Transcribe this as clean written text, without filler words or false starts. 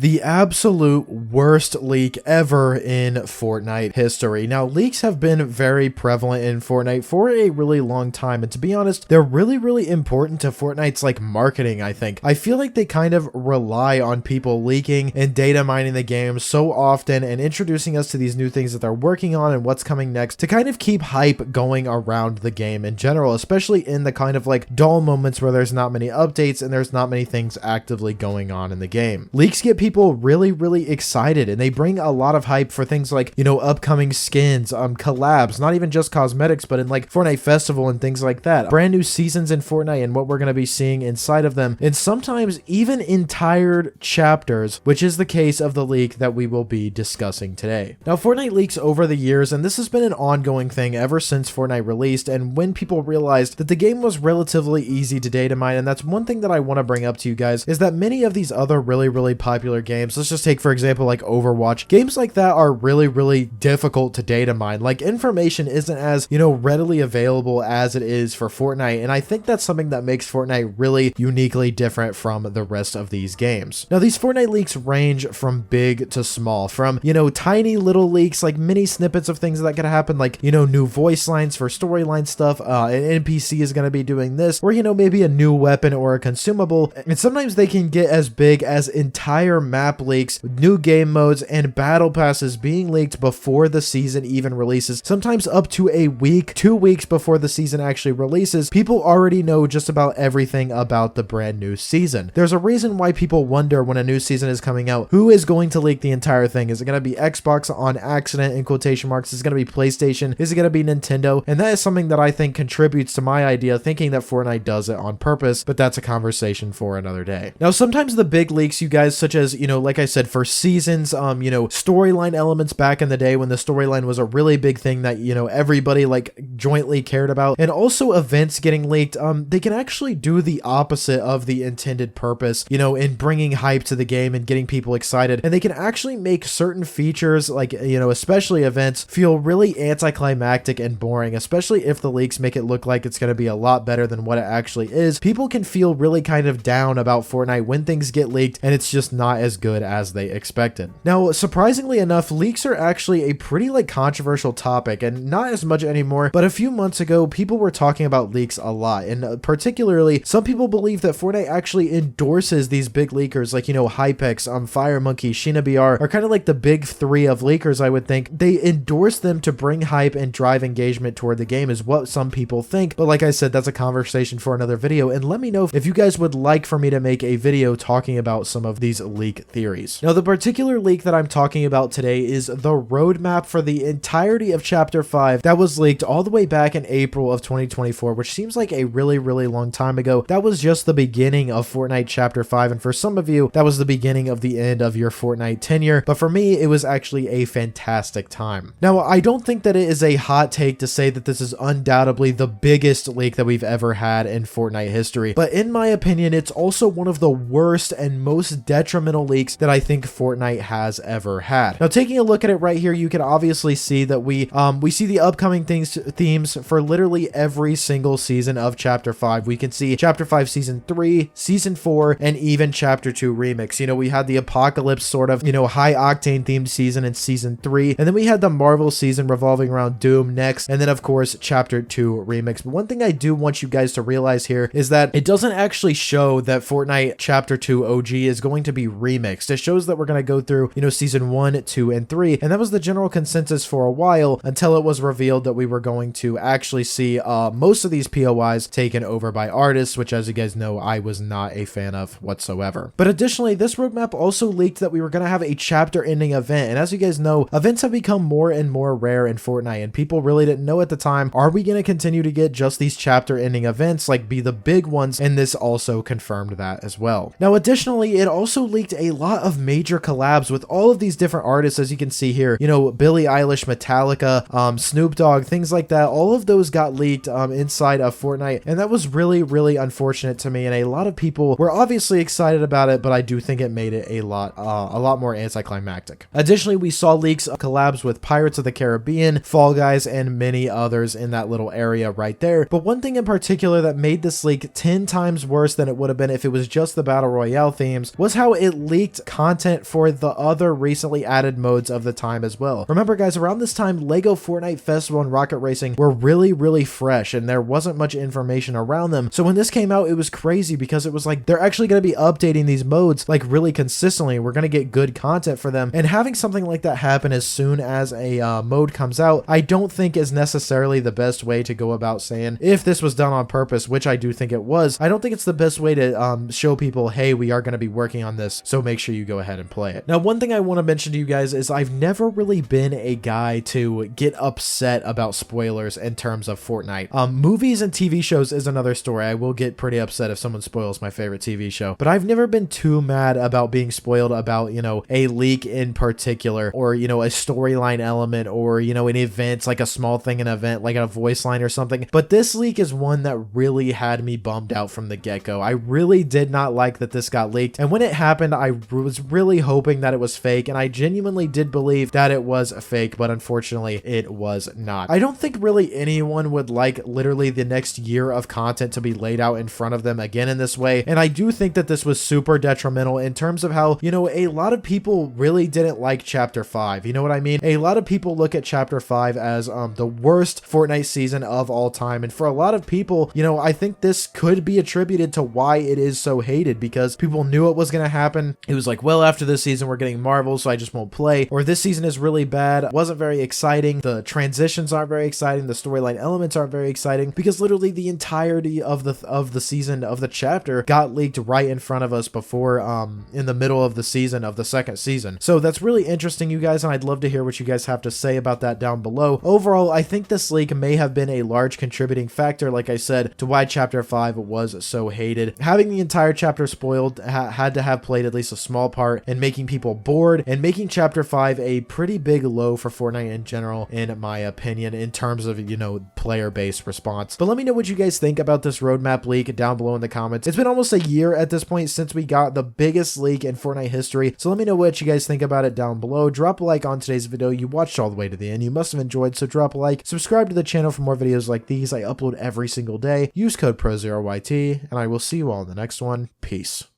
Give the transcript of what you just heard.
The absolute worst leak ever in Fortnite history. Now, leaks have been very prevalent in Fortnite for a really long time, and to be honest, they're really important to Fortnite's like marketing, I think. I feel like they kind of rely on people leaking and data mining the game so often and introducing us to these new things that they're working on and what's coming next to kind of keep hype going around the game in general, especially in the kind of like dull moments where there's not many updates and there's not many things actively going on in the game. Leaks get people really excited, and they bring a lot of hype for things like, you know, upcoming skins, collabs, not even just cosmetics, but in like Fortnite Festival and things like that, brand new seasons in Fortnite and what we're going to be seeing inside of them, and sometimes even entire chapters, which is the case of the leak that we will be discussing today. Now, Fortnite leaks over the years, and this has been an ongoing thing ever since Fortnite released, and when people realized that the game was relatively easy to data mine. And that's one thing that I want to bring up to you guys, is that many of these other really popular games, let's just take for example like Overwatch, games like that are really difficult to data mine. Like, information isn't as, you know, readily available as it is for Fortnite, and I think that's something that makes Fortnite really uniquely different from the rest of these games. Now, these Fortnite leaks range from big to small, from, you know, tiny little leaks like mini snippets of things that could happen, like, you know, new voice lines for storyline stuff, an NPC is going to be doing this, or, you know, maybe a new weapon or a consumable, and sometimes they can get as big as entire map leaks, new game modes, and battle passes being leaked before the season even releases, sometimes up to a week, 2 weeks before the season actually releases. People already know just about everything about the brand new season. There's a reason why people wonder when a new season is coming out, who is going to leak the entire thing? Is it going to be Xbox on accident, in quotation marks? Is it going to be PlayStation? Is it going to be Nintendo? And that is something that I think contributes to my idea, thinking that Fortnite does it on purpose, but that's a conversation for another day. Now, sometimes the big leaks, you guys, such as, you know, like I said, for seasons, you know, storyline elements back in the day when the storyline was a really big thing that, you know, everybody like jointly cared about, and also events getting leaked, they can actually do the opposite of the intended purpose, you know, in bringing hype to the game and getting people excited, and they can actually make certain features, like, you know, especially events, feel really anticlimactic and boring, especially if the leaks make it look like it's going to be a lot better than what it actually is. People can feel really kind of down about Fortnite when things get leaked and it's just not as good as they expected. Now, surprisingly enough, leaks are actually a pretty like controversial topic, and not as much anymore, but a few months ago people were talking about leaks a lot, and particularly some people believe that Fortnite actually endorses these big leakers like, you know, Hypex, FireMonkey, Sheena BR are kind of like the big three of leakers. I would think they endorse them to bring hype and drive engagement toward the game, is what some people think, but like I said, that's a conversation for another video, and let me know if you guys would like for me to make a video talking about some of these leak theories. Now, the particular leak that I'm talking about today is the roadmap for the entirety of Chapter 5 that was leaked all the way back in April of 2024, which seems like a really long time ago. That was just the beginning of Fortnite Chapter 5, and for some of you, that was the beginning of the end of your Fortnite tenure, but for me, it was actually a fantastic time. Now, I don't think that it is a hot take to say that this is undoubtedly the biggest leak that we've ever had in Fortnite history, but in my opinion, it's also one of the worst and most detrimental leaks that I think Fortnite has ever had. Now, taking a look at it right here, you can obviously see that we see the upcoming themes for literally every single season of Chapter 5. We can see Chapter 5 Season 3, Season 4, and even Chapter 2 Remix. You know, we had the Apocalypse sort of, you know, high octane themed season in Season 3, and then we had the Marvel season revolving around Doom next, and then of course Chapter 2 Remix. But one thing I do want you guys to realize here is that it doesn't actually show that Fortnite Chapter 2 OG is going to be remixed. It shows that we're going to go through, you know, Season 1, 2, and 3, and that was the general consensus for a while until it was revealed that we were going to actually see most of these POIs taken over by artists, which, as you guys know, I was not a fan of whatsoever. But additionally, this roadmap also leaked that we were going to have a chapter ending event, and as you guys know, events have become more and more rare in Fortnite, and people really didn't know at the time, are we going to continue to get just these chapter ending events, like be the big ones? And this also confirmed that as well. Now, additionally, it also leaked a lot of major collabs with all of these different artists, as you can see here, you know, Billie Eilish, Metallica, Snoop Dogg, things like that. All of those got leaked inside of Fortnite, and that was really unfortunate to me, and a lot of people were obviously excited about it, but I do think it made it a lot more anticlimactic. Additionally, we saw leaks of collabs with Pirates of the Caribbean, Fall Guys, and many others in that little area right there. But one thing in particular that made this leak 10 times worse than it would have been if it was just the Battle Royale themes was how it leaked content for the other recently added modes of the time as well. Remember guys, around this time, LEGO Fortnite Festival and Rocket Racing were really fresh and there wasn't much information around them. So when this came out, it was crazy because it was like, they're actually going to be updating these modes like really consistently. We're going to get good content for them, and having something like that happen as soon as a mode comes out, I don't think is necessarily the best way to go about saying, if this was done on purpose, which I do think it was, I don't think it's the best way to show people, hey, we are going to be working on this, so make sure you go ahead and play it. Now, one thing I want to mention to you guys is I've never really been a guy to get upset about spoilers in terms of Fortnite. Movies and TV shows is another story. I will get pretty upset if someone spoils my favorite TV show, but I've never been too mad about being spoiled about, you know, a leak in particular, or, you know, a storyline element, or, you know, an event, like a small thing, an event, like a voice line or something. But this leak is one that really had me bummed out from the get-go. I really did not like that this got leaked, and when it happened, I was really hoping that it was fake, and I genuinely did believe that it was fake, but unfortunately it was not. I don't think really anyone would like literally the next year of content to be laid out in front of them again in this way, and I do think that this was super detrimental in terms of how, you know, a lot of people really didn't like Chapter 5. You know what I mean? A lot of people look at Chapter 5 as the worst Fortnite season of all time, and for a lot of people, you know, I think this could be attributed to why it is so hated, because people knew it was going to happen. It was like, well, after this season we're getting Marvel, so I just won't play, or this season is really bad, wasn't very exciting, the transitions aren't very exciting, the storyline elements aren't very exciting, because literally the entirety of the season, of the chapter, got leaked right in front of us before in the middle of the season, of the second season. So that's really interesting, you guys, and I'd love to hear what you guys have to say about that down below. Overall, I think this leak may have been a large contributing factor, like I said, to why Chapter 5 was so hated. Having the entire chapter spoiled had to have played at least a small part in making people bored and making Chapter 5 a pretty big low for Fortnite in general, in my opinion, in terms of, you know, player-based response. But let me know what you guys think about this roadmap leak down below in the comments. It's been almost a year at this point since we got the biggest leak in Fortnite history, so let me know what you guys think about it down below. Drop a like on today's video. You watched all the way to the end. You must have enjoyed, so drop a like. Subscribe to the channel for more videos like these. I upload every single day. Use code PROZEROYT, and I will see you all in the next one. Peace.